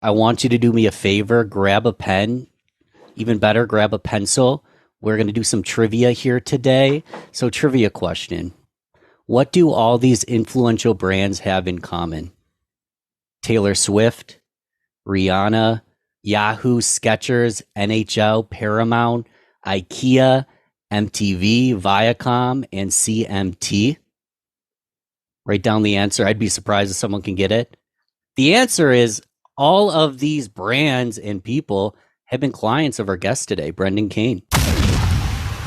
I want you to do me a favor, grab a pen, even better, grab a pencil. We're going to do some trivia here today. So, trivia question. What do all these influential brands have in common? Taylor Swift, Rihanna, Yahoo, Skechers, NHL, Paramount, IKEA, MTV, Viacom, and CMT. Write down the answer. I'd be surprised if someone can get it. The answer is all of these brands and people have been clients of our guest today, Brendan Kane.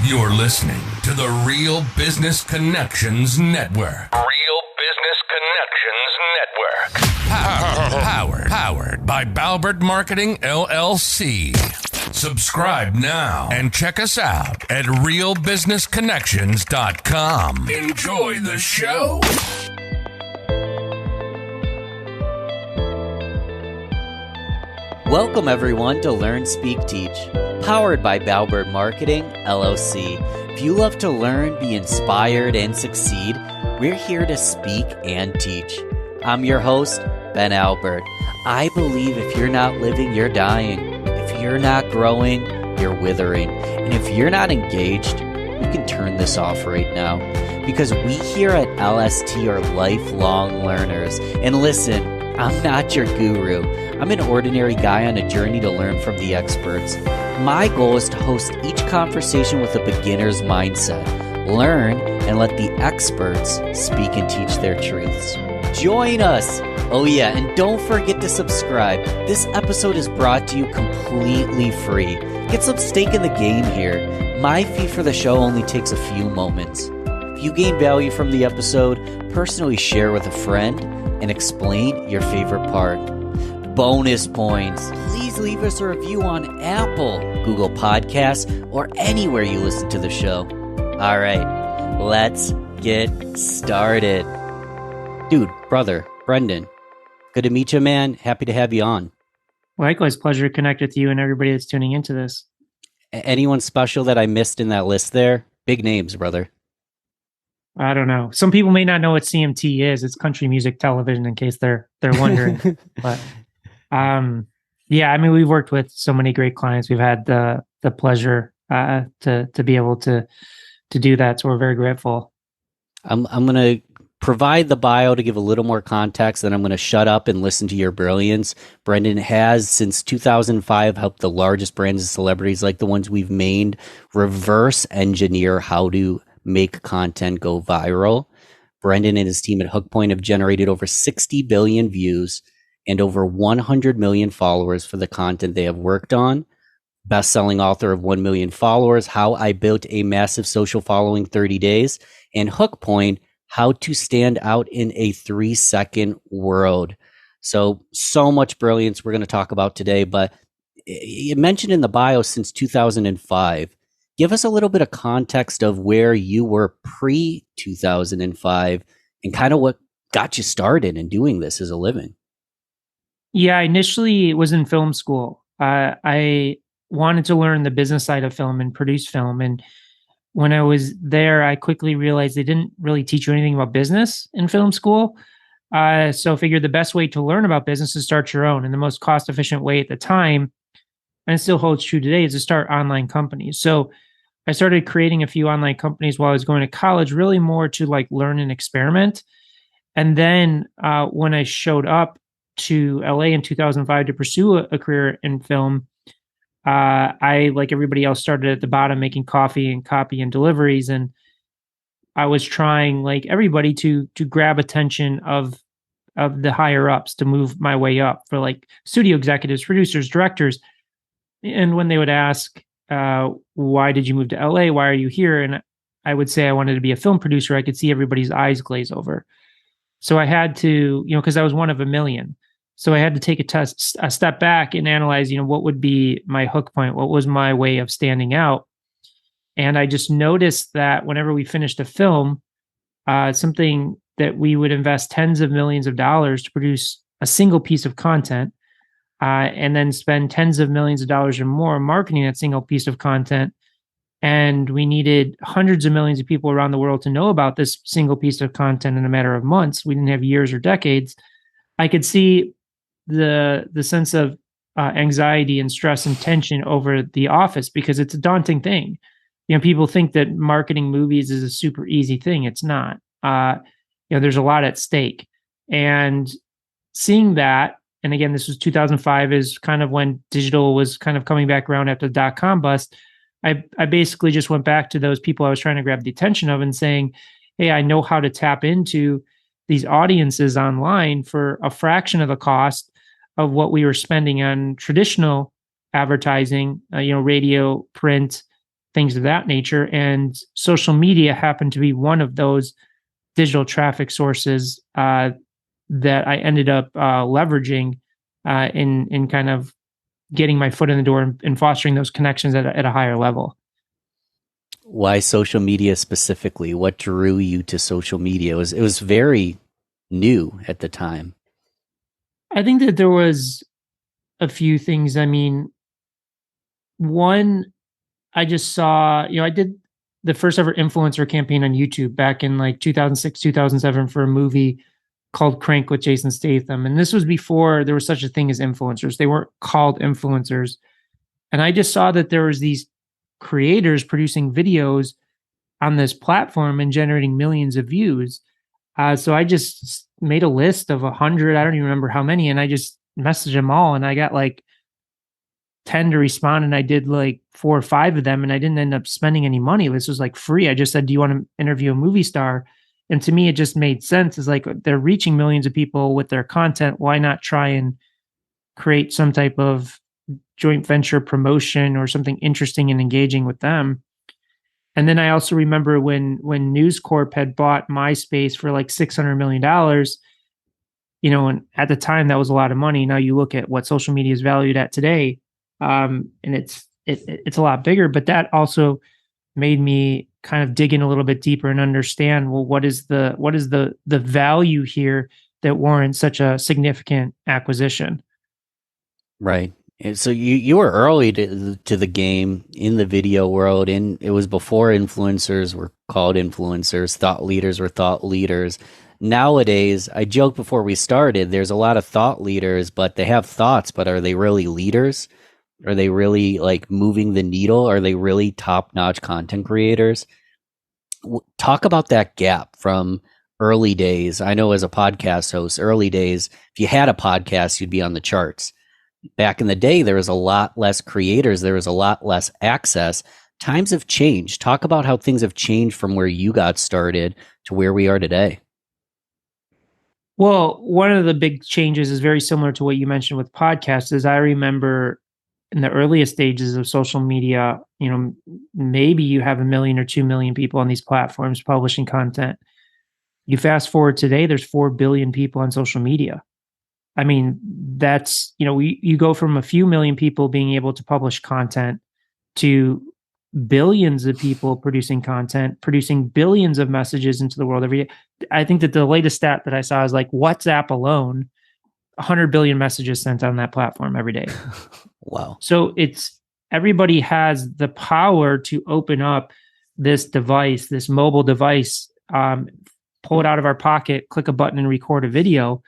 You're listening to the Real Business Connections Network. Real Business Connections Network. Powered by Balbert Marketing, LLC. Subscribe now and check us out at realbusinessconnections.com. Enjoy the show. Welcome, everyone, to Learn, Speak, Teach, powered by Balbert Marketing, LLC. If you love to learn, be inspired, and succeed, we're here to speak and teach. I'm your host, Ben Albert. I believe if you're not living, you're dying. If you're not growing, you're withering. And if you're not engaged, we can turn this off right now. Because we here at LST are lifelong learners. And listen, I'm not your guru. I'm an ordinary guy on a journey to learn from the experts. My goal is to host each conversation with a beginner's mindset. Learn and let the experts speak and teach their truths. Join us! Oh yeah, and don't forget to subscribe. This episode is brought to you completely free. Get some stake in the game here. My fee for the show only takes a few moments. If you gain value from the episode, personally share with a friend and explain your favorite part. Bonus points. Please leave us a review on Apple, Google Podcasts, or anywhere you listen to the show. All right, let's get started. Dude, brother, Brendan, good to meet you, man. Happy to have you on. Likewise, pleasure to connect with you and everybody that's tuning into this. Anyone special that I missed in that list there? Big names, brother. I don't know. Some people may not know what CMT is. It's country music television, in case they're wondering. But yeah, I mean, we've worked with so many great clients. We've had the pleasure to be able to do that. So we're very grateful. I'm gonna provide the bio to give a little more context, then I'm going to shut up and listen to your brilliance. Brendan has, since 2005, helped the largest brands and celebrities like the ones we've named reverse engineer how to make content go viral. Brendan and his team at Hookpoint have generated over 60 billion views and over 100 million followers for the content they have worked on. Best-selling author of 1 million followers, How I Built a Massive Social Following 30 Days, and Hookpoint, How to Stand Out in a 3-Second World. So much brilliance we're going to talk about today, but you mentioned in the bio since 2005. Give us a little bit of context of where you were pre-2005 and kind of what got you started in doing this as a living. Yeah, initially it was in film school. I wanted to learn the business side of film and produce film. And when I was there, I quickly realized they didn't really teach you anything about business in film school. So I figured the best way to learn about business is start your own. And the most cost-efficient way at the time, and it still holds true today, is to start online companies. So I started creating a few online companies while I was going to college, really more to like learn and experiment. And then when I showed up to LA in 2005 to pursue a career in film, I, like everybody else, started at the bottom making coffee and copy and deliveries. And I was trying, like everybody, to grab attention of the higher ups, to move my way up for like studio executives, producers, directors. And when they would ask, why did you move to LA? Why are you here? And I would say I wanted to be a film producer. I could see everybody's eyes glaze over. So I had to, because I was one of a million. So I had to take a step back and analyze, what would be my hook point? What was my way of standing out? And I just noticed that whenever we finished a film, something that we would invest tens of millions of dollars to produce a single piece of content, and then spend tens of millions of dollars or more marketing that single piece of content. And we needed hundreds of millions of people around the world to know about this single piece of content in a matter of months. We didn't have years or decades. I could see the sense of anxiety and stress and tension over the office, because it's a daunting thing. People think that marketing movies is a super easy thing. It's not. There's a lot at stake, and seeing that. And again, this was 2005, is kind of when digital was kind of coming back around after the dot-com bust. I basically just went back to those people I was trying to grab the attention of and saying, hey, I know how to tap into these audiences online for a fraction of the cost of what we were spending on traditional advertising, radio, print, things of that nature. And social media happened to be one of those digital traffic sources that I ended up leveraging in kind of getting my foot in the door and fostering those connections at a higher level. Why social media specifically? What drew you to social media? It was very new at the time. I think that there was a few things. I mean, one, I just saw, I did the first ever influencer campaign on YouTube back in like 2006, 2007 for a movie called Crank with Jason Statham. And this was before there was such a thing as influencers. They weren't called influencers. And I just saw that there was these creators producing videos on this platform and generating millions of views. So I just made a list of 100, I don't even remember how many, and I just messaged them all, and I got like 10 to respond, and I did like 4 or 5 of them, and I didn't end up spending any money. This was like free. I just said, do you want to interview a movie star? And to me, it just made sense. It's like they're reaching millions of people with their content. Why not try and create some type of joint venture promotion or something interesting and engaging with them? And then I also remember when News Corp had bought MySpace for like $600 million, and at the time that was a lot of money. Now you look at what social media is valued at today, and it's a lot bigger. But that also made me kind of dig in a little bit deeper and understand, well, what is the value here that warrants such a significant acquisition? Right. And so you were early to the game in the video world, and it was before influencers were called influencers, thought leaders were thought leaders. Nowadays, I joked before we started, there's a lot of thought leaders, but they have thoughts, but are they really leaders? Are they really like moving the needle? Are they really top-notch content creators? Talk about that gap from early days. I know as a podcast host, early days, if you had a podcast, you'd be on the charts. Back in the day, there was a lot less creators. There was a lot less access. Times have changed. Talk about how things have changed from where you got started to where we are today. Well, one of the big changes is very similar to what you mentioned with podcasts. Is I remember in the earliest stages of social media, maybe you have 1 million or 2 million people on these platforms publishing content. You fast forward today, there's 4 billion people on social media. I mean, that's, you go from a few million people being able to publish content to billions of people producing content, producing billions of messages into the world every day. I think that the latest stat that I saw is like WhatsApp alone, 100 billion messages sent on that platform every day. Wow. So everybody has the power to open up this device, this mobile device, pull it out of our pocket, click a button and record a video,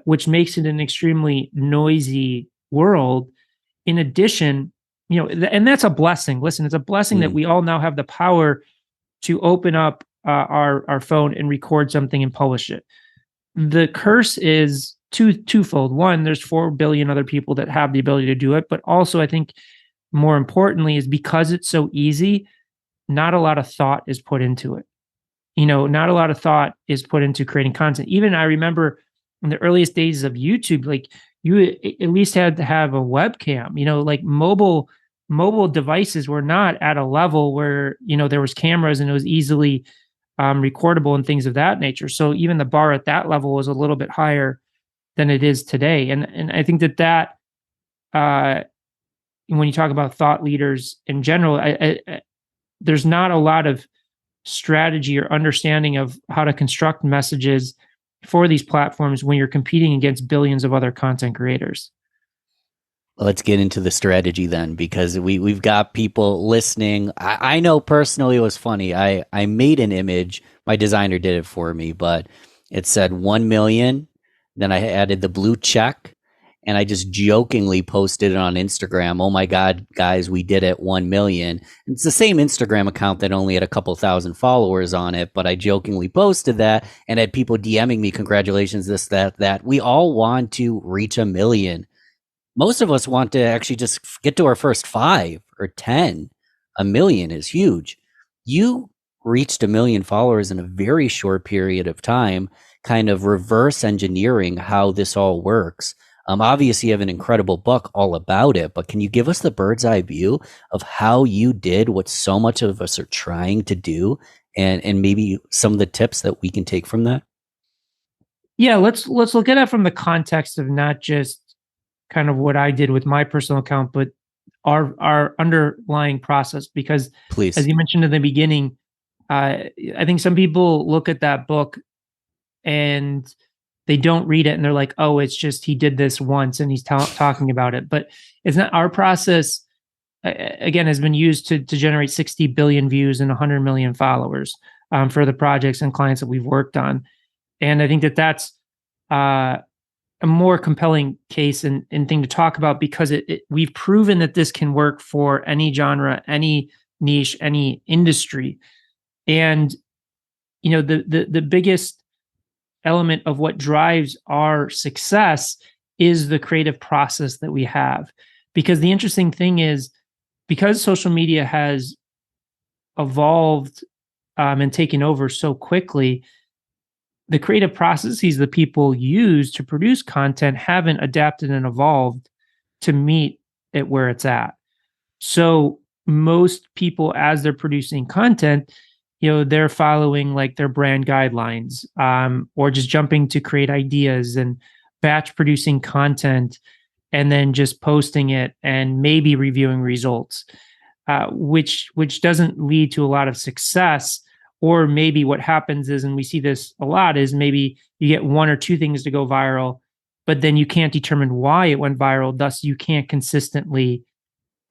which makes it an extremely noisy world. In addition, and that's a blessing. Listen, it's a blessing that we all now have the power to open up our phone and record something and publish it. The curse is twofold. One, there's 4 billion other people that have the ability to do it, but also I think more importantly is because it's so easy, not a lot of thought is put into it. Not a lot of thought is put into creating content. Even I remember in the earliest days of YouTube, like you at least had to have a webcam. Like mobile devices were not at a level where there was cameras and it was easily recordable and things of that nature. So even the bar at that level was a little bit higher than it is today. And I think that when you talk about thought leaders in general, there's not a lot of strategy or understanding of how to construct messages for these platforms when you're competing against billions of other content creators. Let's get into the strategy then, because we've got people listening. I know personally it was funny. I made an image. My designer did it for me, but it said 1 million. Then I added the blue check. and I just jokingly posted it on Instagram. Oh my God, guys, we did it, 1 million. It's the same Instagram account that only had a couple thousand followers on it, but I jokingly posted that and had people DMing me, congratulations, this, that. We all want to reach 1 million. Most of us want to actually just get to our first 5 or 10. 1 million is huge. You reached 1 million followers in a very short period of time, kind of reverse engineering how this all works. Obviously, you have an incredible book all about it, but can you give us the bird's eye view of how you did what so much of us are trying to do, and maybe some of the tips that we can take from that? Yeah, let's look at it from the context of not just kind of what I did with my personal account, but our underlying process. Because Please. as you mentioned in the beginning, I think some people look at that book and they don't read it and they're like, oh, it's just he did this once and he's talking about it. But it's not. Our process, again, has been used to generate 60 billion views and 100 million followers for the projects and clients that we've worked on. And I think that that's a more compelling case and thing to talk about, because we've proven that this can work for any genre, any niche, any industry. And the biggest element of what drives our success is the creative process that we have. Because the interesting thing is, because social media has evolved and taken over so quickly, the creative processes that people use to produce content haven't adapted and evolved to meet it where it's at. So most people, as they're producing content, they're following like their brand guidelines, or just jumping to create ideas and batch producing content and then just posting it and maybe reviewing results, which doesn't lead to a lot of success. Or maybe what happens is, and we see this a lot, is maybe you get 1 or 2 things to go viral, but then you can't determine why it went viral. Thus, you can't consistently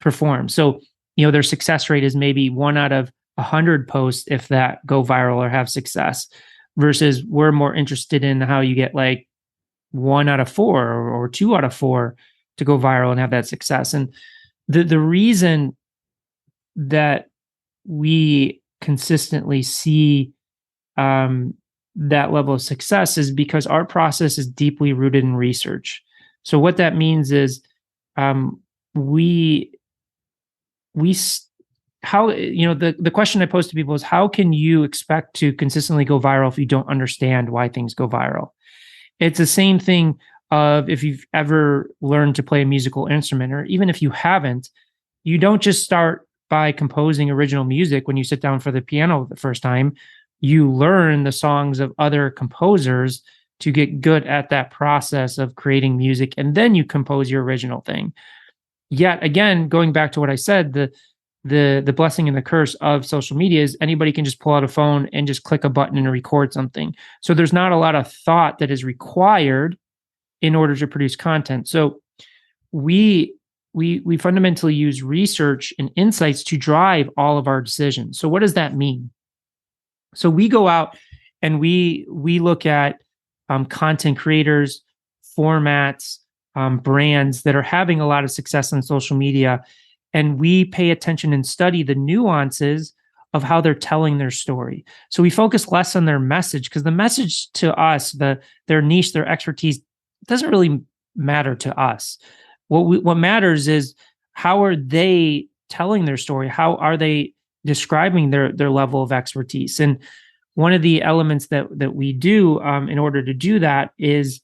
perform. So, their success rate is maybe 1 out of 100 posts, if that, go viral or have success, versus we're more interested in how you get like 1 out of 4 or 2 out of 4 to go viral and have that success. And the reason that we consistently see that level of success is because our process is deeply rooted in research. So what that means is the question I pose to people is, how can you expect to consistently go viral if you don't understand why things go viral? It's the same thing of if you've ever learned to play a musical instrument, or even if you haven't, you don't just start by composing original music when you sit down for the piano the first time. You learn the songs of other composers to get good at that process of creating music, and then you compose your original thing. Yet again, going back to what I said, the blessing and the curse of social media is anybody can just pull out a phone and just click a button and record something. So there's not a lot of thought that is required in order to produce content. So we fundamentally use research and insights to drive all of our decisions. So what does that mean? So we go out and we look at content creators, formats, brands that are having a lot of success on social media, and we pay attention and study the nuances of how they're telling their story. So we focus less on their message, because the message to us, their niche, their expertise, doesn't really matter to us. What matters is, how are they telling their story? How are they describing their level of expertise? And one of the elements that we do in order to do that is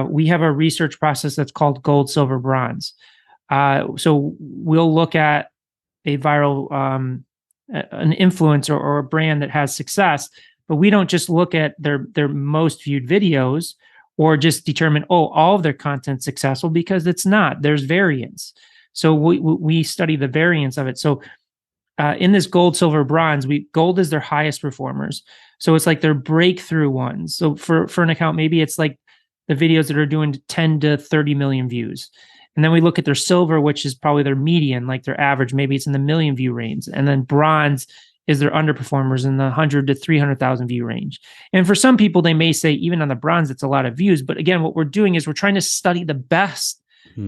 we have a research process that's called gold, silver, bronze. So we'll look at a viral, an influencer or a brand that has success, but we don't just look at their most viewed videos or just determine, all of their content's successful, because it's not. There's variance. So we study the variance of it. So in this gold, silver, bronze, gold is their highest performers. So it's like their breakthrough ones. So for an account, maybe it's like the videos that are doing 10 to 30 million views. And then we look at their silver, which is probably their median, like their average. Maybe it's in the million view range. And then bronze is their underperformers in the 100 to 300,000 view range. And for some people, they may say even on the bronze, it's a lot of views. But again, what we're doing is we're trying to study the best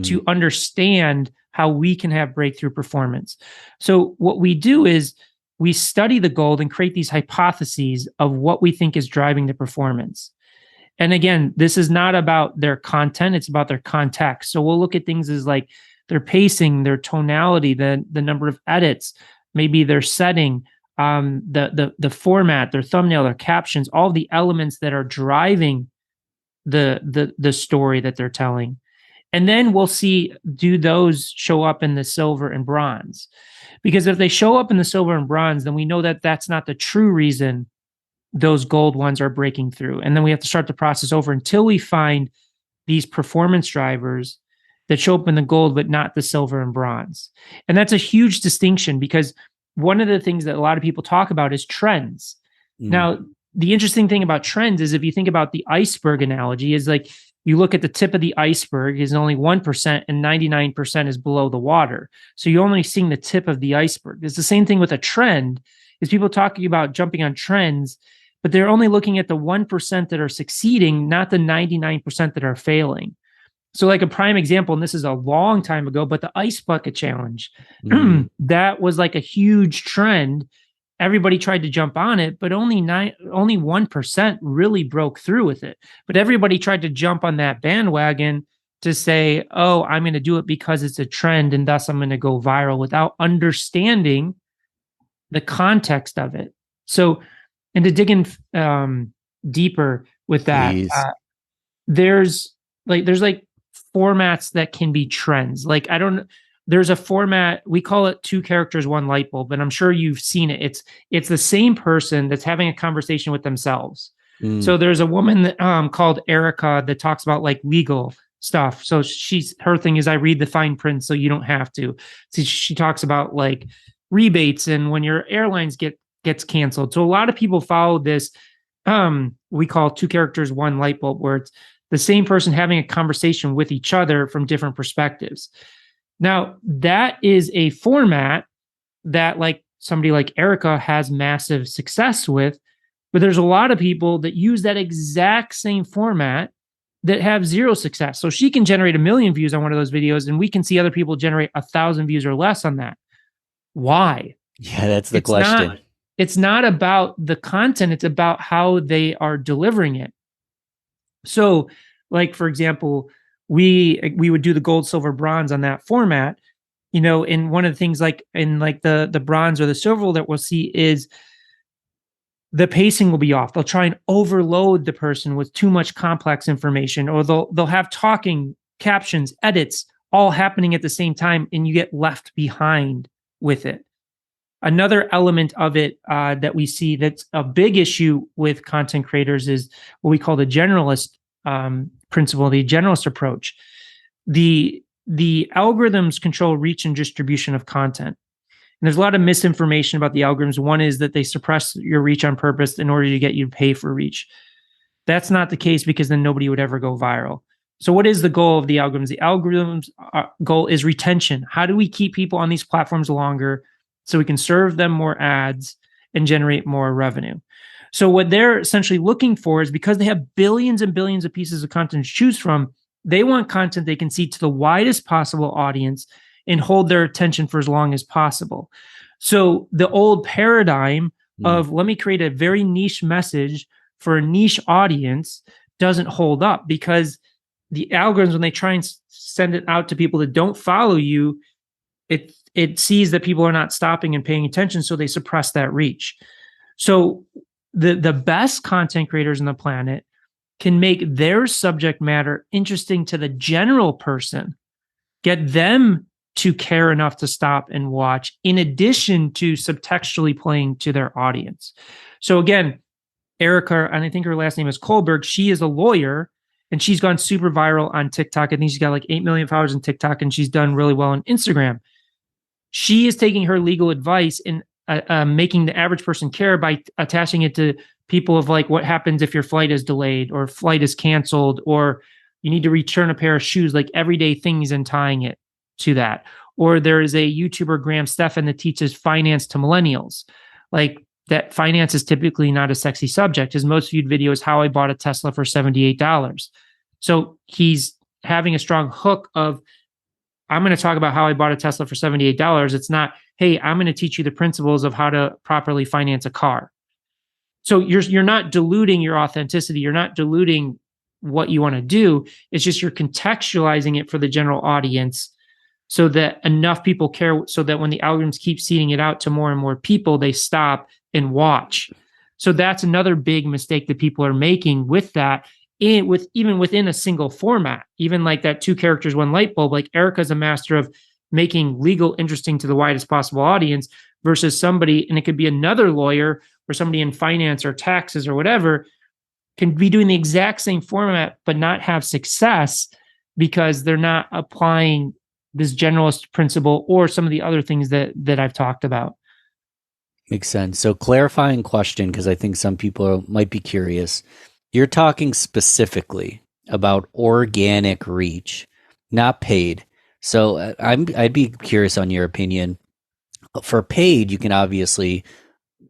to understand how we can have breakthrough performance. So what we do is we study the gold and create these hypotheses of what we think is driving the performance. And again, this is not about their content, it's about their context. So we'll look at things as like their pacing, their tonality, the number of edits, maybe their setting, the format, their thumbnail, their captions, all the elements that are driving the story that they're telling. And then we'll see, do those show up in the silver and bronze? Because if they show up in the silver and bronze, then we know that that's not the true reason those gold ones are breaking through. And then we have to start the process over until we find these performance drivers that show up in the gold, but not the silver and bronze. And that's a huge distinction, because one of the things that a lot of people talk about is trends. Now, the interesting thing about trends is if you think about the iceberg analogy, is like you look at the tip of the iceberg is only 1% and 99% is below the water. So you're only seeing the tip of the iceberg. It's the same thing with a trend, is people talking about jumping on trends, but they're only looking at the 1% that are succeeding, not the 99% that are failing. So like a prime example, and this is a long time ago, but the ice bucket challenge, that was like a huge trend. Everybody tried to jump on it, but only 1% really broke through with it. But everybody tried to jump on that bandwagon to say, oh, I'm going to do it because it's a trend and thus I'm going to go viral, without understanding the context of it. So, and to dig in deeper with that, there's formats that can be trends. Like, there's a format, we call it 2 characters, 1 light bulb, and I'm sure you've seen it. It's the same person that's having a conversation with themselves. So there's a woman that, called Erica, that talks about like legal stuff. So her thing is, I read the fine print so you don't have to. So she talks about like rebates and when your airlines gets canceled. So a lot of people follow this, we call 2 characters, 1 light bulb, where it's the same person having a conversation with each other from different perspectives. Now, that is a format that like somebody like Erica has massive success with, but there's a lot of people that use that exact same format that have 0 success. So she can generate 1 million views on one of those videos, and we can see other people generate 1,000 views or less on that. Why? Yeah, that's the question. It's not about the content, it's about how they are delivering it. So, like, for example, we would do the gold, silver, bronze on that format, and one of the things like in like the bronze or the silver that we'll see is the pacing will be off. They'll try and overload the person with too much complex information, or they'll have talking, captions, edits all happening at the same time, and you get left behind with it. Another element of it that we see that's a big issue with content creators is what we call the generalist principle, the generalist approach. The algorithms control reach and distribution of content. And there's a lot of misinformation about the algorithms. One is that they suppress your reach on purpose in order to get you to pay for reach. That's not the case, because then nobody would ever go viral. So what is the goal of the algorithms? The algorithms' goal is retention. How do we keep people on these platforms longer so we can serve them more ads and generate more revenue? So what they're essentially looking for is, because they have billions and billions of pieces of content to choose from, they want content they can see to the widest possible audience and hold their attention for as long as possible. So the old paradigm of let me create a very niche message for a niche audience doesn't hold up, because the algorithms, when they try and send it out to people that don't follow you, it sees that people are not stopping and paying attention, so they suppress that reach. So the best content creators on the planet can make their subject matter interesting to the general person, get them to care enough to stop and watch, in addition to subtextually playing to their audience. So again, Erica, and I think her last name is Kohlberg, she is a lawyer, and she's gone super viral on TikTok. I think she's got like 8 million followers on TikTok, and she's done really well on Instagram. She is taking her legal advice and making the average person care by attaching it to people of like, what happens if your flight is delayed or flight is canceled, or you need to return a pair of shoes, like everyday things, and tying it to that. Or there is a YouTuber, Graham Stephan, that teaches finance to millennials. like that finance is typically not a sexy subject. His most viewed video is how I bought a Tesla for $78. So he's having a strong hook of, I'm going to talk about how I bought a Tesla for $78. It's not, hey, I'm going to teach you the principles of how to properly finance a car. So you're not diluting your authenticity. You're not diluting what you want to do. It's just you're contextualizing it for the general audience so that enough people care, so that when the algorithms keep seeding it out to more and more people, they stop and watch. So that's another big mistake that people are making with that, even within a single format, even like that 2 characters, 1 light bulb. Like Erica's a master of making legal interesting to the widest possible audience versus somebody, and it could be another lawyer or somebody in finance or taxes or whatever, can be doing the exact same format but not have success because they're not applying this generalist principle or some of the other things that I've talked about. Makes sense. So clarifying question, because I think some people might be curious. You're talking specifically about organic reach, not paid. So I'd be curious on your opinion. For paid, you can obviously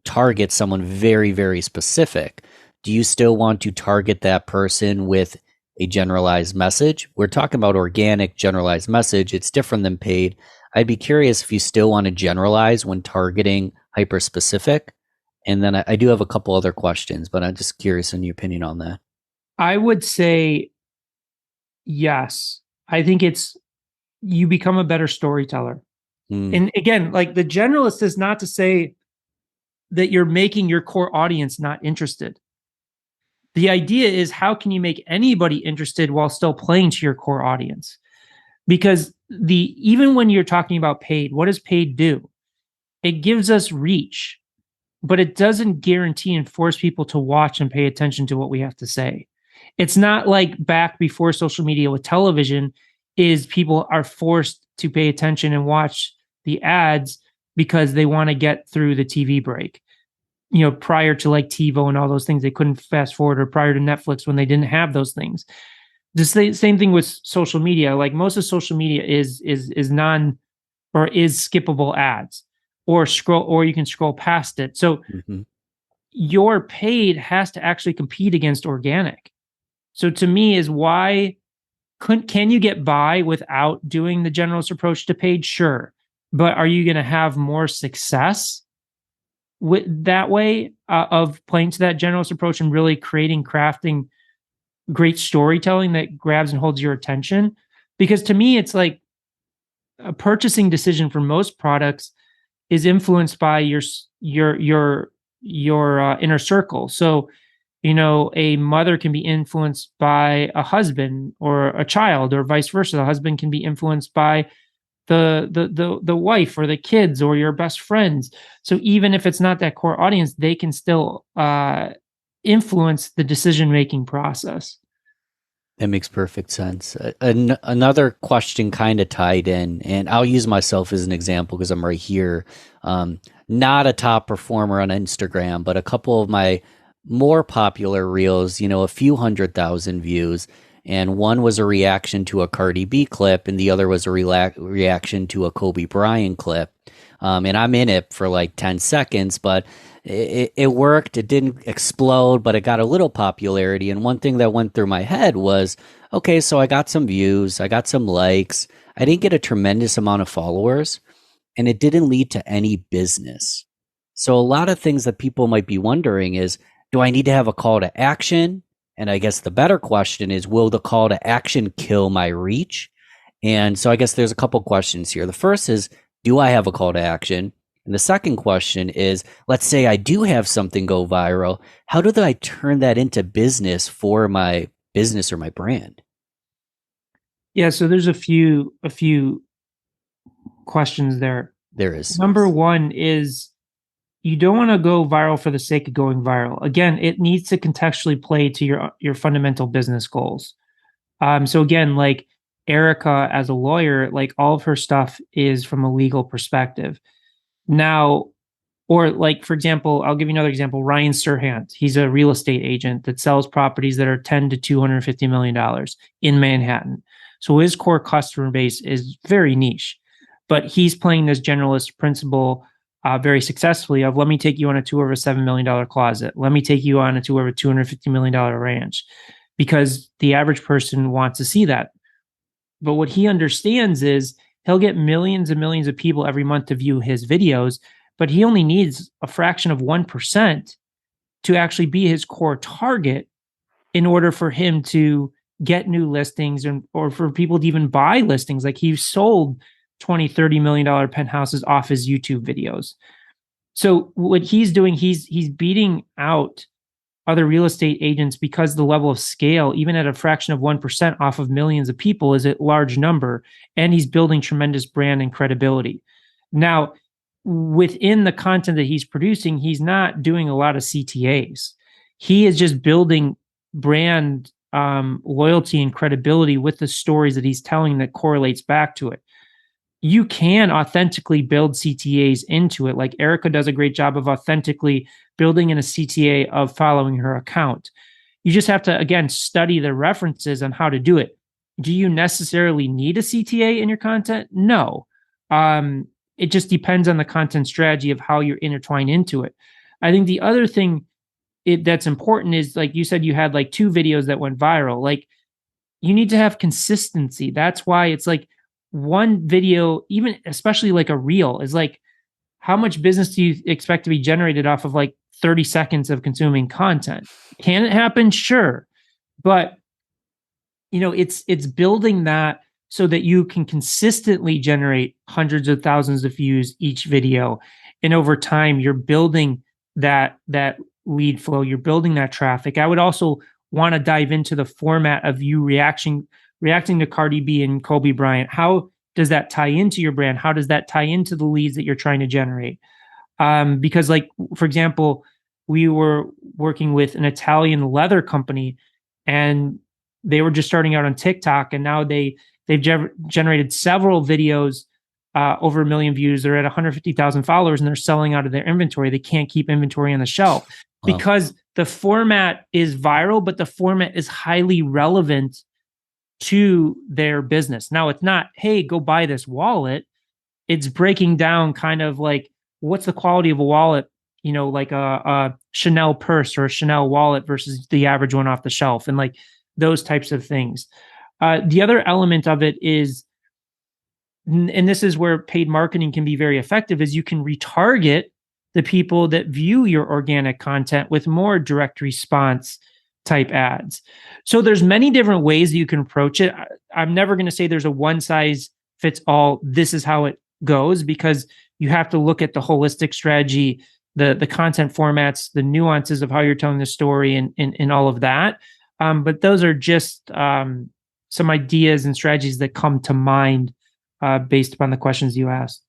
target someone very, very specific. Do you still want to target that person with a generalized message? We're talking about organic generalized message. It's different than paid. I'd be curious if you still want to generalize when targeting hyperspecific. And then I do have a couple other questions, but I'm just curious on your opinion on that. I would say yes. I think you become a better storyteller. And again, like the generalist is not to say that you're making your core audience not interested. The idea is, how can you make anybody interested while still playing to your core audience? Because even when you're talking about paid, what does paid do? It gives us reach, but it doesn't guarantee and force people to watch and pay attention to what we have to say. It's not like back before social media with television, is people are forced to pay attention and watch the ads because they want to get through the TV break. Prior to like TiVo and all those things, they couldn't fast forward, or prior to Netflix when they didn't have those things. The same thing with social media. Like most of social media is non or is skippable ads, or you can scroll past it. So your paid has to actually compete against organic. So to me is why can you get by without doing the generalist approach to paid? Sure. But are you going to have more success with that way of playing to that generalist approach and really crafting great storytelling that grabs and holds your attention? Because to me, it's like a purchasing decision for most products is influenced by your inner circle. So, a mother can be influenced by a husband or a child, or vice versa. The husband can be influenced by the wife or the kids or your best friends. So even if it's not that core audience, they can still influence the decision-making process. That makes perfect sense. Another question kind of tied in, and I'll use myself as an example because I'm right here. Not a top performer on Instagram, but a couple of my more popular reels, a few 100,000 views. And one was a reaction to a Cardi B clip, and the other was a reaction to a Kobe Bryant clip. And I'm in it for like 10 seconds, but it worked. It didn't explode, but it got a little popularity. And one thing that went through my head was, okay, so I got some views, I got some likes. I didn't get a tremendous amount of followers, and it didn't lead to any business. So a lot of things that people might be wondering is, do I need to have a call to action? And I guess the better question is, will the call to action kill my reach? And so I guess there's a couple questions here. The first is, do I have a call to action? And the second question is, let's say I do have something go viral. How do I turn that into business for my business or my brand? Yeah, so there's a few questions there. There is. Number one is, you don't want to go viral for the sake of going viral. Again, it needs to contextually play to your fundamental business goals. So again, like Erica as a lawyer, like all of her stuff is from a legal perspective. Now, or like, for example, I'll give you another example. Ryan Serhant, he's a real estate agent that sells properties that are $10 to $250 million in Manhattan. So his core customer base is very niche, but he's playing this generalist principle very successfully of, let me take you on a tour of a $7 million closet. Let me take you on a tour of a $250 million ranch, because the average person wants to see that. But what he understands is he'll get millions and millions of people every month to view his videos, but he only needs a fraction of 1% to actually be his core target in order for him to get new listings, or for people to even buy listings. Like, he sold $20-30 million penthouses off his YouTube videos. So what he's doing, he's beating out other real estate agents, because the level of scale, even at a fraction of 1% off of millions of people, is a large number, and he's building tremendous brand and credibility. Now, within the content that he's producing, he's not doing a lot of CTAs. He is just building brand loyalty and credibility with the stories that he's telling that correlates back to it. You can authentically build CTAs into it. Like, Erica does a great job of authentically building in a CTA of following her account. You just have to, again, study the references on how to do it. Do you necessarily need a CTA in your content? No. It just depends on the content strategy of how you're intertwined into it. I think the other thing that's important is, like you said, you had like 2 videos that went viral. Like, you need to have consistency. That's why it's like, one video, even especially like a reel, is like, how much business do you expect to be generated off of like 30 seconds of consuming content? Can it happen? Sure. But it's building that so that you can consistently generate hundreds of thousands of views each video. And over time, you're building that lead flow, you're building that traffic. I would also want to dive into the format of you reacting to Cardi B and Kobe Bryant. How does that tie into your brand? How does that tie into the leads that you're trying to generate? Because, like, for example, we were working with an Italian leather company, and they were just starting out on TikTok, and now they've generated several videos, over 1 million views. They're at 150,000 followers, and they're selling out of their inventory. They can't keep inventory on the shelf. Wow. Because the format is viral, but the format is highly relevant to their business. Now, it's not, hey, go buy this wallet. It's breaking down kind of like, what's the quality of a wallet, like a Chanel purse or a Chanel wallet versus the average one off the shelf, and like those types of things. The other element of it is, and this is where paid marketing can be very effective, is you can retarget the people that view your organic content with more direct response type ads. So there's many different ways that you can approach it. I'm never going to say there's a one size fits all, this is how it goes, because you have to look at the holistic strategy, the content formats, the nuances of how you're telling the story, and all of that. But those are just some ideas and strategies that come to mind based upon the questions you asked.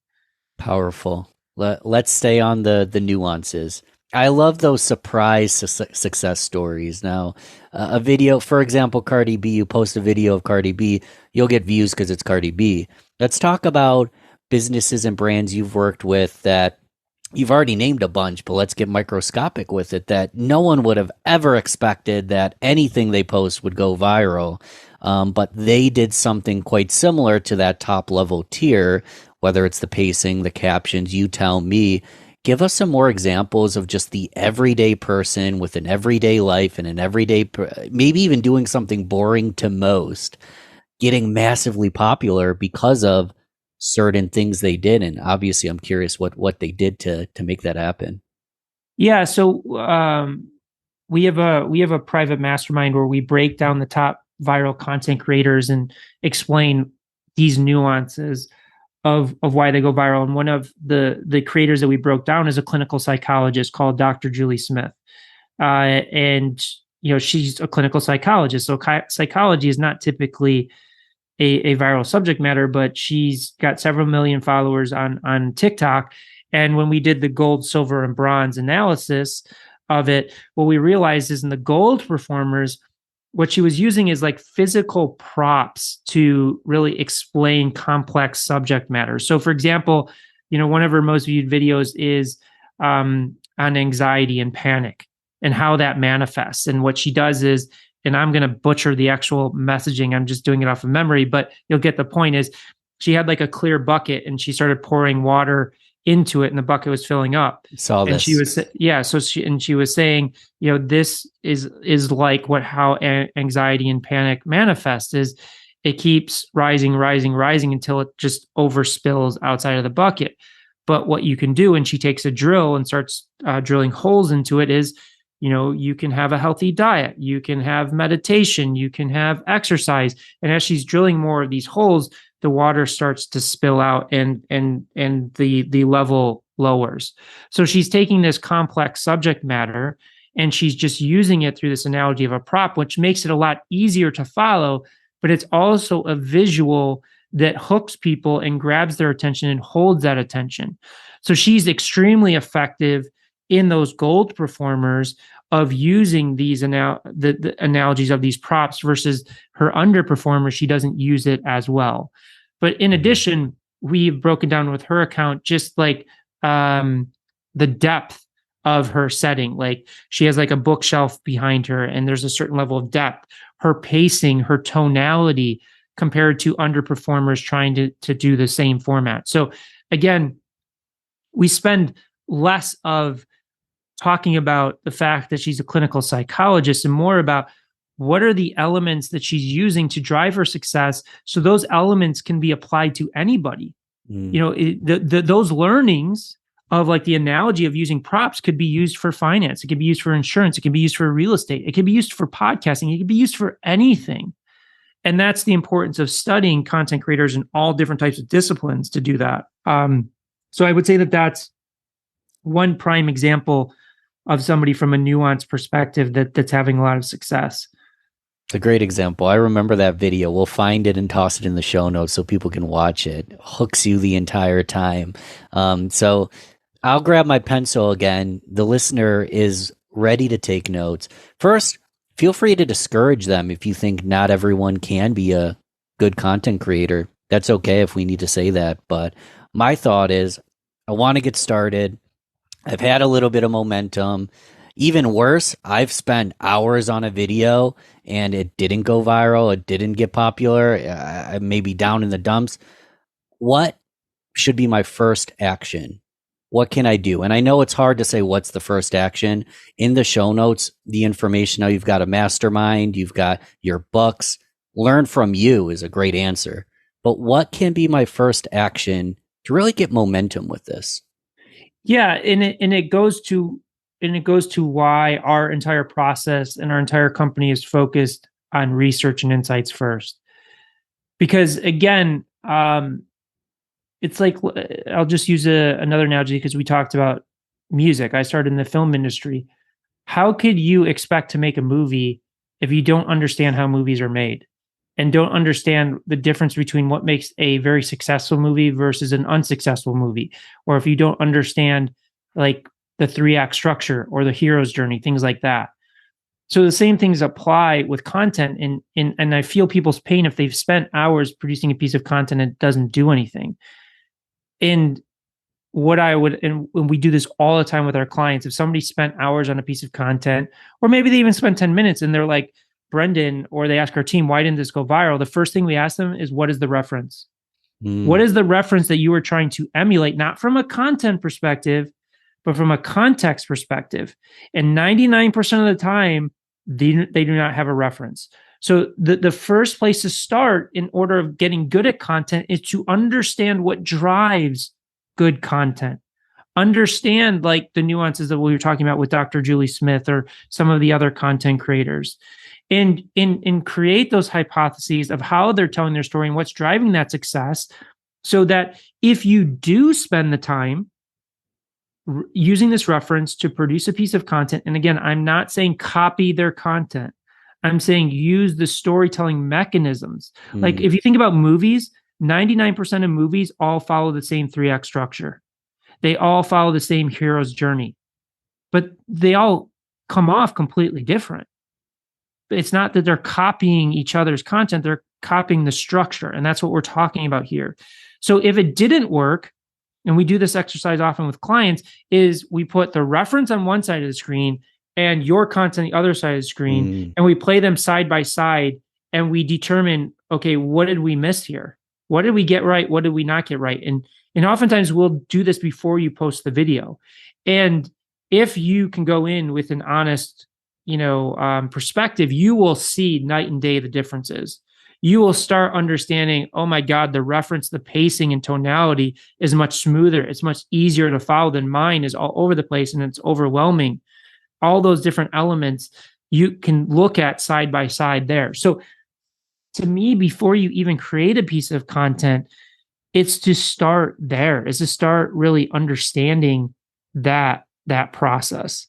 Powerful. Let's stay on the nuances. I love those surprise success stories. Now, a video, for example, Cardi B, you post a video of Cardi B, you'll get views because it's Cardi B. Let's talk about businesses and brands you've worked with that you've already named a bunch, but let's get microscopic with it, that no one would have ever expected that anything they post would go viral. But they did something quite similar to that top level tier, whether it's the pacing, the captions, you tell me. Give us some more examples of just the everyday person with an everyday life and an everyday, maybe even doing something boring to most, getting massively popular because of certain things they did. And obviously, I'm curious what they did to make that happen. Yeah, so we have a private mastermind where we break down the top viral content creators and explain these nuances of why they go viral. And one of the creators that we broke down is a clinical psychologist called Dr. Julie Smith. And she's a clinical psychologist. So psychology is not typically a viral subject matter, but she's got several million followers on TikTok. And when we did the gold, silver, and bronze analysis of it, what we realized is in the gold performers, what she was using is like physical props to really explain complex subject matter. So, for example, one of her most viewed videos is on anxiety and panic and how that manifests. And what she does is, and I'm going to butcher the actual messaging, I'm just doing it off of memory, but you'll get the point, is she had like a clear bucket and she started pouring water into it and the bucket was filling up. Saw And this. she was, yeah. So she was saying, this is like how anxiety and panic manifests is it keeps rising until it just overspills outside of the bucket. But what you can do, and she takes a drill and starts drilling holes into it, is, you can have a healthy diet, you can have meditation, you can have exercise. And as she's drilling more of these holes, the water starts to spill out and the level lowers. So she's taking this complex subject matter and she's just using it through this analogy of a prop, which makes it a lot easier to follow, but it's also a visual that hooks people and grabs their attention and holds that attention. So she's extremely effective in those gold performers of using these the analogies of these props versus her underperformers. She doesn't use it as well. But in addition, we've broken down with her account just like the depth of her setting. Like she has like a bookshelf behind her and there's a certain level of depth. Her pacing, her tonality compared to underperformers trying to do the same format. So again, we spend less of talking about the fact that she's a clinical psychologist and more about what are the elements that she's using to drive her success, so those elements can be applied to anybody. Those learnings of like the analogy of using props could be used for finance, it could be used for insurance, it can be used for real estate, it can be used for podcasting, it can be used for anything. And that's the importance of studying content creators in all different types of disciplines to do that. So I would say that that's one prime example of somebody from a nuanced perspective that's having a lot of success. It's a great example. I remember that video. We'll find it and toss it in the show notes so people can watch it. It hooks you the entire time. So I'll grab my pencil again. The listener is ready to take notes. First, feel free to discourage them if you think not everyone can be a good content creator. That's okay if we need to say that. But my thought is, I want to get started. I've had a little bit of momentum. Even worse, I've spent hours on a video and it didn't go viral. It didn't get popular. I may be down in the dumps. What should be my first action? What can I do? And I know it's hard to say what's the first action. In the show notes, the information, now you've got a mastermind, you've got your books. Learn from you is a great answer. But what can be my first action to really get momentum with this? Yeah, and it goes to why our entire process and our entire company is focused on research and insights first. Because again, it's like, I'll just use another analogy because we talked about music. I started in the film industry. How could you expect to make a movie if you don't understand how movies are made and don't understand the difference between what makes a very successful movie versus an unsuccessful movie? Or if you don't understand like the 3-act structure or the hero's journey, things like that. So the same things apply with content. And I feel people's pain if they've spent hours producing a piece of content and it doesn't do anything. And and we do this all the time with our clients. If somebody spent hours on a piece of content, or maybe they even spent 10 minutes and they're like, Brendan, or they ask our team, why didn't this go viral? The first thing we ask them is, what is the reference? What is the reference that you were trying to emulate? Not from a content perspective, but from a context perspective. And 99% of the time, they do not have a reference. So the first place to start in order of getting good at content is to understand what drives good content. Understand like the nuances that we were talking about with Dr. Julie Smith or some of the other content creators. And create those hypotheses of how they're telling their story and what's driving that success, so that if you do spend the time using this reference to produce a piece of content, and again, I'm not saying copy their content, I'm saying use the storytelling mechanisms. Like if you think about movies, 99% of movies all follow the same 3-act structure. They all follow the same hero's journey, but they all come off completely different. It's not that they're copying each other's content, they're copying the structure. And that's what we're talking about here. So if it didn't work, and we do this exercise often with clients, is we put the reference on one side of the screen and your content on the other side of the screen, and we play them side by side and we determine, okay, what did we miss here? what did we get right? What did we not get right? And oftentimes we'll do this before you post the video. And if you can go in with an honest, perspective, you will see night and day the differences. You will start understanding, oh my God, the reference, the pacing and tonality is much smoother. It's much easier to follow than mine is all over the place and it's overwhelming. All those different elements you can look at side by side there. So to me, before you even create a piece of content, it's to start there, is to start really understanding that process.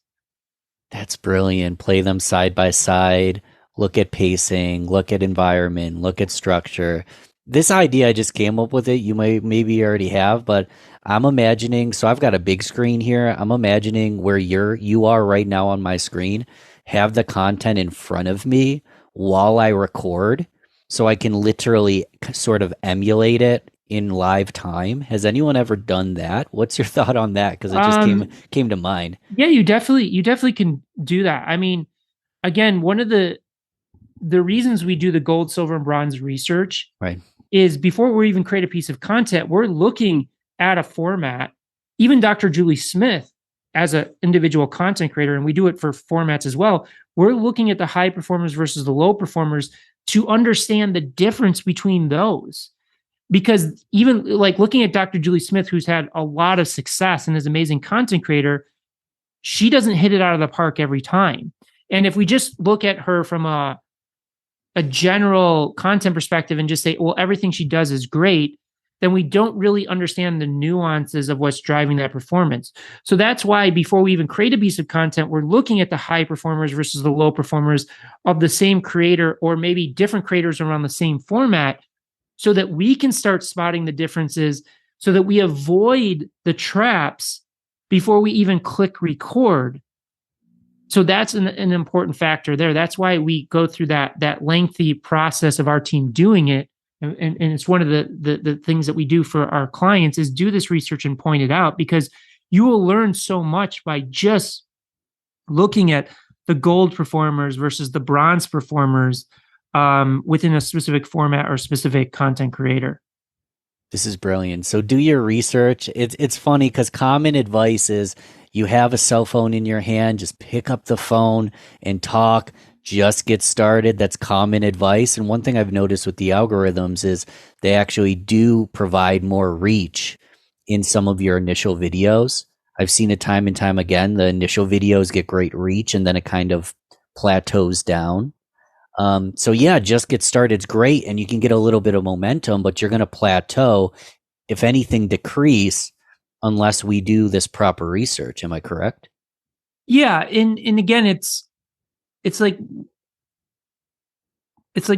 That's brilliant. Play them side by side. Look at pacing, look at environment, look at structure. This idea, I just came up with it. You maybe already have, but I'm imagining, so I've got a big screen here. I'm imagining where you are right now on my screen, have the content in front of me while I record so I can literally sort of emulate it in live time. Has anyone ever done that? What's your thought on that? Because it just came to mind. Yeah, you definitely can do that. I mean, again, one of the reasons we do the gold, silver, and bronze research, right, is before we even create a piece of content, we're looking at a format. Even Dr. Julie Smith, as an individual content creator, and we do it for formats as well, we're looking at the high performers versus the low performers to understand the difference between those. Because even like looking at Dr. Julie Smith, who's had a lot of success and is an amazing content creator, she doesn't hit it out of the park every time. And if we just look at her from a general content perspective and just say, well, everything she does is great, then we don't really understand the nuances of what's driving that performance. So that's why before we even create a piece of content, we're looking at the high performers versus the low performers of the same creator, or maybe different creators around the same format, so that we can start spotting the differences, so that we avoid the traps before we even click record. So that's an important factor there. That's why we go through that lengthy process of our team doing it. And it's one of the things that we do for our clients is do this research and point it out, because you will learn so much by just looking at the gold performers versus the bronze performers within a specific format or specific content creator. This is brilliant. So do your research. It's funny because common advice is you have a cell phone in your hand, just pick up the phone and talk. Just get started. That's common advice. And one thing I've noticed with the algorithms is they actually do provide more reach in some of your initial videos. I've seen it time and time again. The initial videos get great reach and then it kind of plateaus down. So yeah, just get started. It's great. And you can get a little bit of momentum, but you're going to plateau, if anything, decrease unless we do this proper research. Am I correct? Yeah. And again, it's like,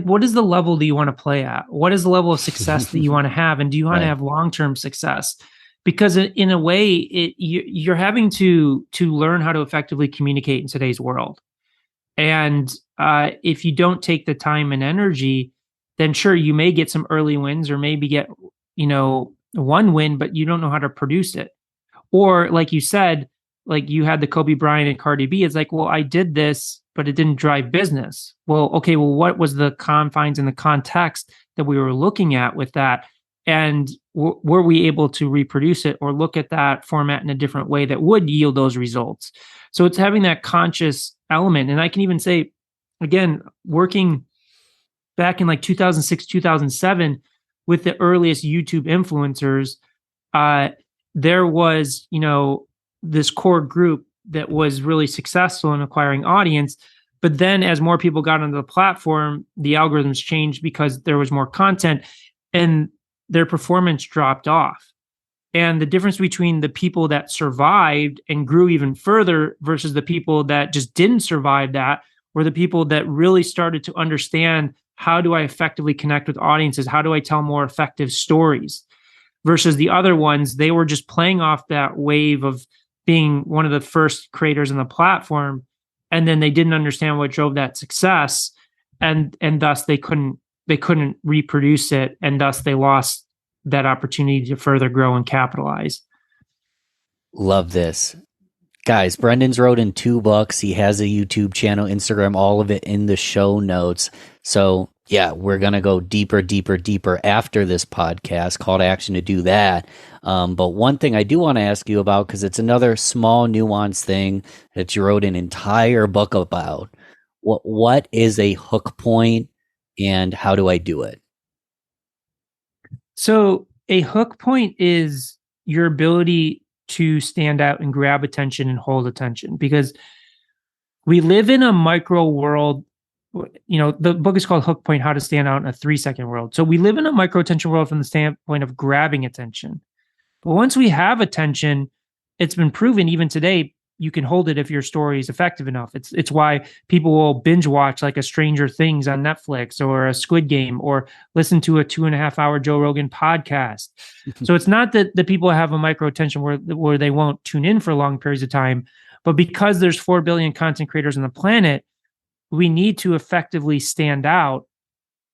what is the level do you want to play at? What is the level of success that you want to have? And do you want to have long-term success? Because in a way, you're having to learn how to effectively communicate in today's world. And if you don't take the time and energy, then sure, you may get some early wins or maybe get, one win, but you don't know how to produce it. Or like you said, like you had the Kobe Bryant and Cardi B. It's like, well, I did this, but it didn't drive business. Well, okay, well, what was the confines and the context that we were looking at with that? And were we able to reproduce it or look at that format in a different way that would yield those results? So it's having that conscious element. And I can even say, again, working back in like 2006, 2007 with the earliest YouTube influencers, there was, this core group that was really successful in acquiring audience. But then as more people got onto the platform, the algorithms changed because there was more content and their performance dropped off. And the difference between the people that survived and grew even further versus the people that just didn't survive that were the people that really started to understand, how do I effectively connect with audiences? How do I tell more effective stories? Versus the other ones, they were just playing off that wave of being one of the first creators on the platform. And then they didn't understand what drove that success. And thus they couldn't reproduce it. And thus they lost that opportunity to further grow and capitalize. Love this. Guys, Brendan's wrote in 2 books. He has a YouTube channel, Instagram, all of it in the show notes. So Yeah, we're going to go deeper, deeper, deeper after this podcast. Call to action to do that. But one thing I do want to ask you about, because it's another small nuance thing that you wrote an entire book about. What is a hook point and how do I do it? So a hook point is your ability to stand out and grab attention and hold attention, because we live in a micro world. The book is called Hook Point: How to Stand Out in a 3-Second World. So we live in a micro attention world from the standpoint of grabbing attention. But once we have attention, it's been proven even today, you can hold it if your story is effective enough. It's why people will binge watch like a Stranger Things on Netflix or a Squid Game or listen to a 2.5-hour Joe Rogan podcast. So it's not that the people have a micro attention where they won't tune in for long periods of time, but because there's 4 billion content creators on the planet, we need to effectively stand out,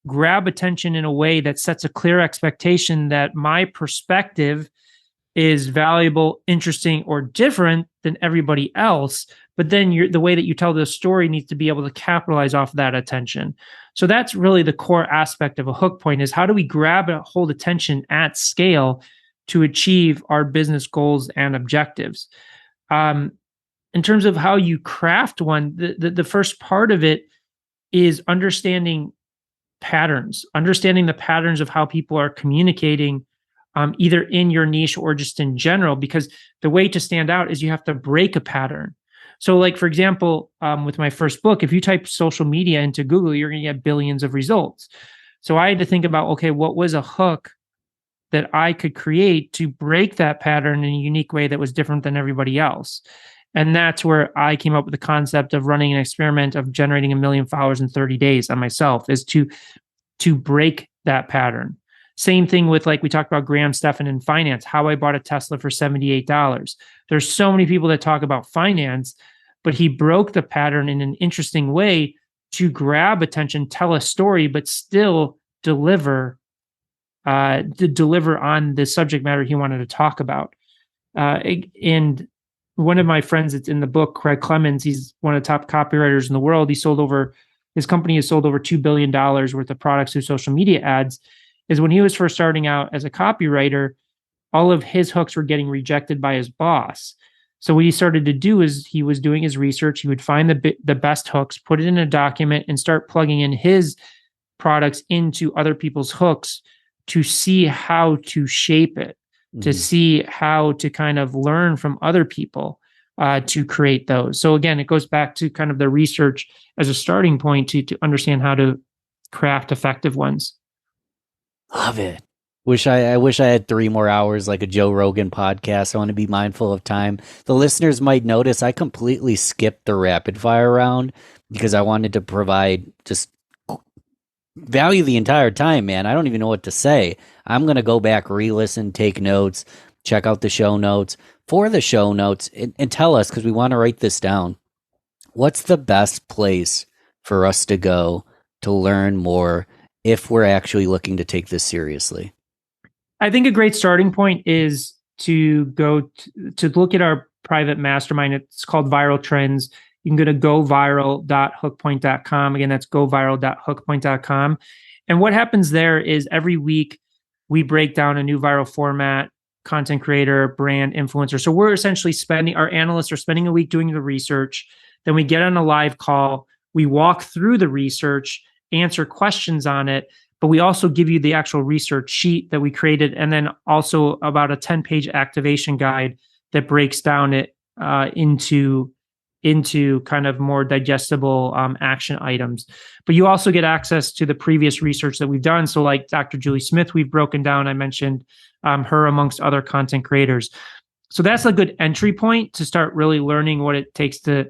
grab attention in a way that sets a clear expectation that my perspective is valuable, interesting, or different than everybody else. But then the way that you tell the story needs to be able to capitalize off that attention. So that's really the core aspect of a hook point, is how do we grab and hold attention at scale to achieve our business goals and objectives? In terms of how you craft one, the first part of it is understanding the patterns of how people are communicating, either in your niche or just in general, because the way to stand out is you have to break a pattern. So like, for example, with my first book, if you type social media into Google, you're going to get billions of results. So I had to think about, okay, what was a hook that I could create to break that pattern in a unique way that was different than everybody else? And that's where I came up with the concept of running an experiment of generating 1 million followers in 30 days on myself, is to break that pattern. Same thing with, like we talked about, Graham Stephan in finance, how I bought a Tesla for $78. There's so many people that talk about finance, but he broke the pattern in an interesting way to grab attention, tell a story, but still deliver on the subject matter he wanted to talk about. And one of my friends that's in the book, Craig Clemens, he's one of the top copywriters in the world. His company has sold over $2 billion worth of products through social media ads. Is when he was first starting out as a copywriter, all of his hooks were getting rejected by his boss. So what he started to do is he was doing his research. He would find the best hooks, put it in a document, and start plugging in his products into other people's hooks to see how to shape it, to see how to kind of learn from other people to create those. So again, it goes back to kind of the research as a starting point to understand how to craft effective ones. Love it. I wish I had 3 more hours like a Joe Rogan podcast. I want to be mindful of time. The listeners might notice I completely skipped the rapid fire round because I wanted to provide just value the entire time, man. I don't even know what to say. I'm going to go back, re-listen, take notes, check out the show notes. For the show notes, and tell us, because we want to write this down, what's the best place for us to go to learn more if we're actually looking to take this seriously? I think a great starting point is to go to look at our private mastermind. It's called Viral Trends. You can go to goviral.hookpoint.com. Again, that's goviral.hookpoint.com. And what happens there is every week we break down a new viral format, content creator, brand, influencer. So we're essentially our analysts are spending a week doing the research. Then we get on a live call. We walk through the research, answer questions on it, but we also give you the actual research sheet that we created, and then also about a 10-page activation guide that breaks down it into kind of more digestible action items. But you also get access to the previous research that we've done. So like Dr. Julie Smith, we've broken down, I mentioned her amongst other content creators. So that's a good entry point to start really learning what it takes to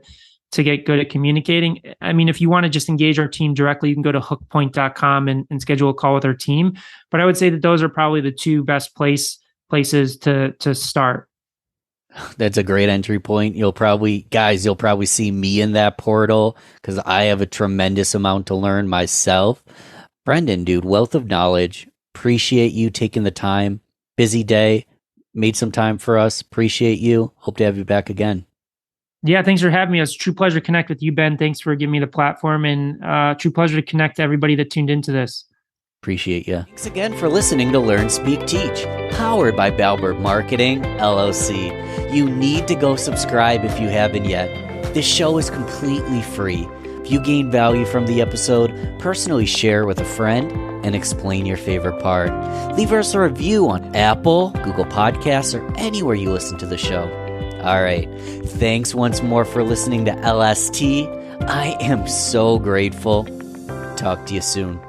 get good at communicating. I mean, if you want to just engage our team directly, you can go to hookpoint.com and schedule a call with our team. But I would say that those are probably the 2 best places to start. That's a great entry point. You'll probably see me in that portal because I have a tremendous amount to learn myself. Brendan, dude, wealth of knowledge. Appreciate you taking the time. Busy day. Made some time for us. Appreciate you. Hope to have you back again. Yeah, thanks for having me. It's a true pleasure to connect with you, Ben. Thanks for giving me the platform, and true pleasure to connect to everybody that tuned into this. Appreciate you. Thanks again for listening to Learn, Speak, Teach, powered by Balbert Marketing, LLC. You need to go subscribe if you haven't yet. This show is completely free. If you gain value from the episode, personally share with a friend and explain your favorite part. Leave us a review on Apple, Google Podcasts, or anywhere you listen to the show. All right. Thanks once more for listening to LST. I am so grateful. Talk to you soon.